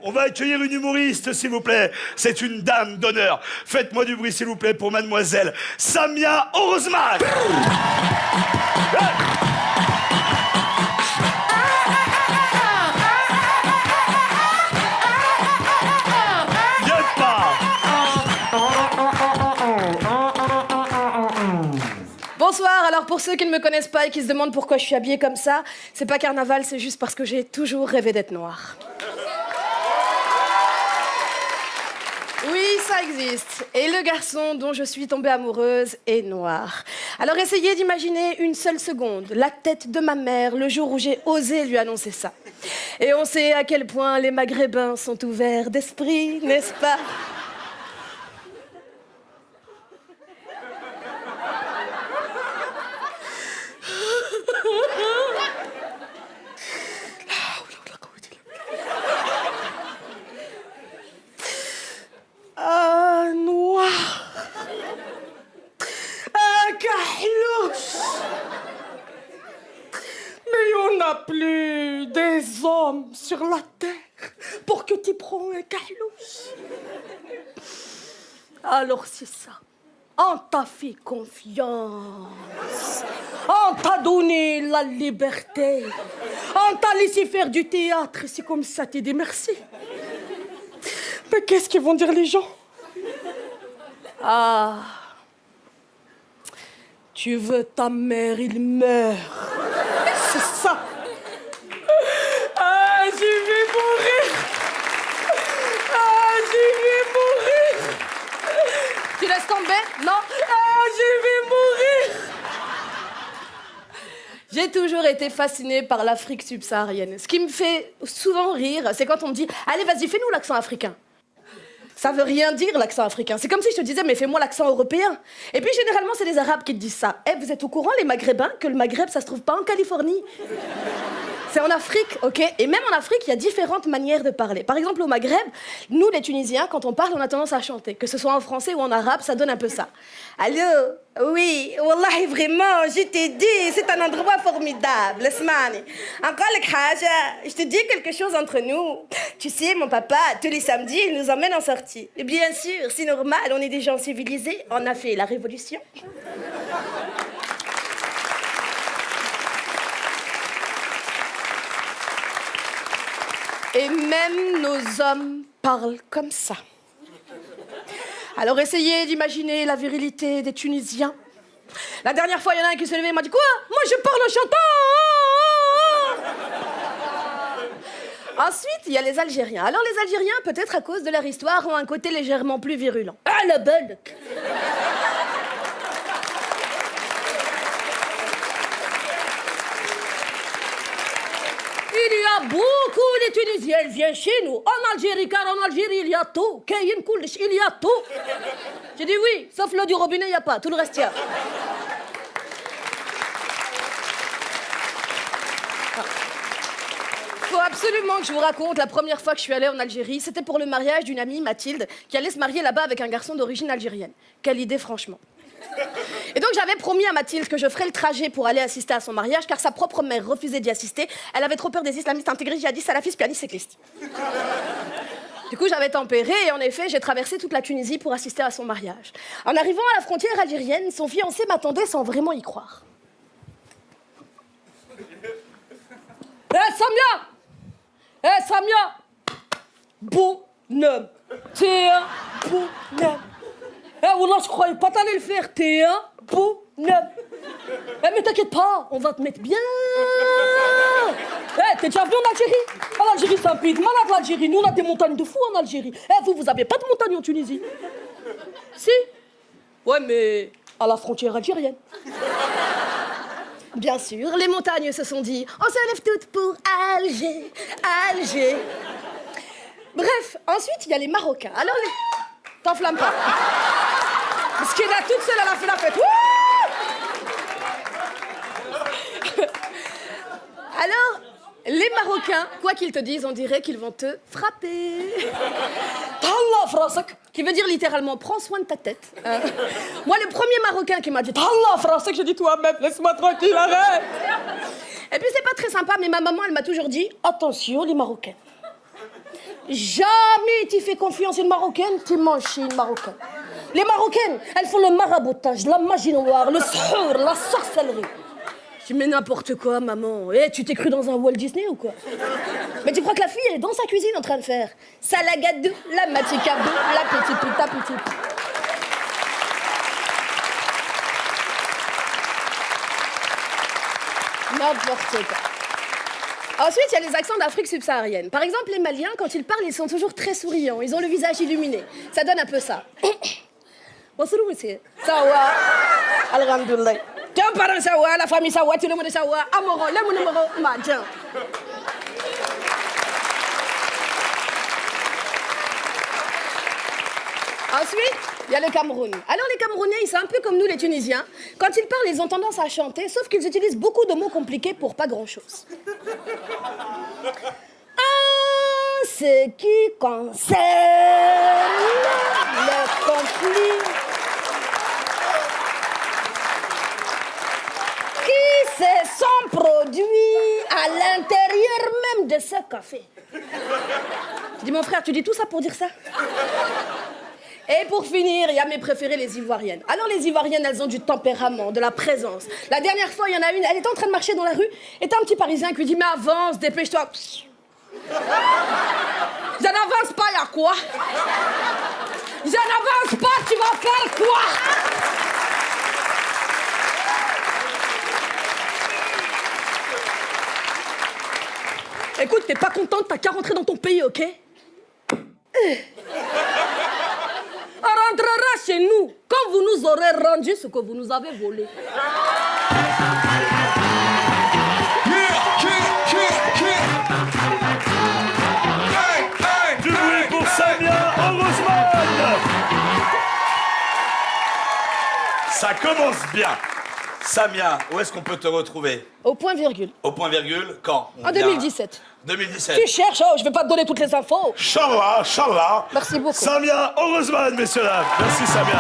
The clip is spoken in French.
On va accueillir une humoriste, s'il vous plaît. C'est une dame d'honneur. Faites-moi du bruit, s'il vous plaît, pour mademoiselle Samia Orozman. Bonsoir, alors pour ceux qui ne me connaissent pas et qui se demandent pourquoi je suis habillée comme ça, c'est pas carnaval, c'est juste parce que j'ai toujours rêvé d'être noire. Oui, ça existe. Et le garçon dont je suis tombée amoureuse est noir. Alors essayez d'imaginer une seule seconde la tête de ma mère le jour où j'ai osé lui annoncer ça. Et on sait à quel point les Maghrébins sont ouverts d'esprit, n'est-ce pas ? Noir. Kahlouche. Mais on n'a plus des hommes sur la terre pour que tu prends un kahlouche. Alors c'est ça. On t'a fait confiance. On t'a donné la liberté. On t'a laissé faire du théâtre. C'est comme ça, t'es dit merci. Mais qu'est-ce qu'ils vont dire les gens? Ah, tu veux ta mère, il meurt. C'est ça. Ah, je vais mourir. Ah, je vais mourir. Tu laisses tomber? Non? Ah, je vais mourir. J'ai toujours été fascinée par l'Afrique subsaharienne. Ce qui me fait souvent rire, c'est quand on me dit « Allez, vas-y, fais-nous l'accent africain ». Ça veut rien dire, l'accent africain. C'est comme si je te disais, mais fais-moi l'accent européen. Et puis, généralement, c'est les Arabes qui te disent ça. Eh, vous êtes au courant, les Maghrébins, que le Maghreb, ça se trouve pas en Californie? C'est en Afrique, ok? Et même en Afrique, il y a différentes manières de parler. Par exemple, au Maghreb, nous, les Tunisiens, quand on parle, on a tendance à chanter. Que ce soit en français ou en arabe, ça donne un peu ça. Allô? Oui, wallahi, vraiment, je t'ai dit, c'est un endroit formidable. Smani. Encore le khaja, je te dis quelque chose entre nous. Tu sais, mon papa, tous les samedis, il nous emmène en sortie. Et bien sûr, c'est normal, on est des gens civilisés. On a fait la révolution. Et même nos hommes parlent comme ça. Alors essayez d'imaginer la virilité des Tunisiens. La dernière fois, il y en a un qui s'est levé et m'a dit « Quoi? Moi, je parle en chantant !» Ensuite, il y a les Algériens. Alors les Algériens, peut-être à cause de leur histoire, ont un côté légèrement plus virulent. Ah, la belle! Il y a beaucoup de Tunisiens, ils viennent chez nous, en Algérie, car en Algérie, il y a tout. Il y a tout. J'ai dit oui, sauf l'eau du robinet, il n'y a pas. Tout le reste, il y a. Il faut absolument que je vous raconte la première fois que je suis allée en Algérie. C'était pour le mariage d'une amie, Mathilde, qui allait se marier là-bas avec un garçon d'origine algérienne. Quelle idée, franchement. Et donc j'avais promis à Mathilde que je ferais le trajet pour aller assister à son mariage, car sa propre mère refusait d'y assister. Elle avait trop peur des islamistes intégristes, djihadistes, salafistes, pianistes, cyclistes. Du coup, j'avais tempéré et en effet, j'ai traversé toute la Tunisie pour assister à son mariage. En arrivant à la frontière algérienne, son fiancé m'attendait sans vraiment y croire. Samia! Samia! Bonhomme! T'es un bonhomme! Wallah, je croyais pas t'allais le faire, t'es un bonhomme! Mais t'inquiète pas, on va te mettre bien! T'es déjà venu en Algérie? En Algérie, c'est un pays de malade, l'Algérie. Nous, on a des montagnes de fous en Algérie. Vous avez pas de montagnes en Tunisie? Si? Ouais, mais à la frontière algérienne. Bien sûr, les montagnes se sont dit « On se lève toutes pour Alger, Alger ». Bref, ensuite, il y a les Marocains. Alors, t'enflamme pas. Parce qu'elle a toute seule, elle a fait la fête. Alors, les Marocains, quoi qu'ils te disent, on dirait qu'ils vont te frapper. Tallah frasak, qui veut dire littéralement prends soin de ta tête. Moi, le premier Marocain qui m'a dit Tallah frasak, j'ai dit toi-même, laisse-moi tranquille, arrête. Et puis c'est pas très sympa, mais ma maman, elle m'a toujours dit attention les Marocains. Jamais tu fais confiance à une Marocaine, tu manges chez une Marocaine. Les Marocaines, elles font le maraboutage, la magie noire, le suhr, la sorcellerie. Tu mets n'importe quoi, maman. Eh, tu t'es cru dans un Walt Disney ou quoi? Mais tu crois que la fille, elle est dans sa cuisine en train de faire salagadou, la maticabou, la petite pita petite. N'importe quoi. Ensuite, il y a les accents d'Afrique subsaharienne. Par exemple, les Maliens, quand ils parlent, ils sont toujours très souriants. Ils ont le visage illuminé. Ça donne un peu ça. Bonjour, monsieur. Sawa. Alhamdulillah. Tiens, parents Sawa, la famille Sawa, tout le monde Sawa. Amoro, le numéro, tiens. Ensuite, il y a le Cameroun. Alors les Camerounais, ils sont un peu comme nous les Tunisiens. Quand ils parlent, ils ont tendance à chanter, sauf qu'ils utilisent beaucoup de mots compliqués pour pas grand-chose. En ce qui concerne le conflit qui se sont produits à l'intérieur même de ce café. Je dis, mon frère, tu dis tout ça pour dire ça? Et pour finir, il y a mes préférées, les Ivoiriennes. Alors les Ivoiriennes, elles ont du tempérament, de la présence. La dernière fois, il y en a une, elle était en train de marcher dans la rue, et t'as un petit Parisien qui lui dit, mais avance, dépêche-toi. Je n'avance pas, y'a quoi? Je n'avance pas, tu vas faire quoi? Écoute, t'es pas contente, t'as qu'à rentrer dans ton pays, ok? On rentrera chez nous quand vous nous aurez rendu ce que vous nous avez volé. Du bruit pour Samia Orosman. Ça commence bien. Samia, où est-ce qu'on peut te retrouver? Au point virgule. Au point virgule, quand? En 2017. 2017. Tu cherches, oh, je vais pas te donner toutes les infos. Inch'Allah, Inch'Allah. Merci beaucoup. Samia Orosman, messieurs dames. Merci Samia.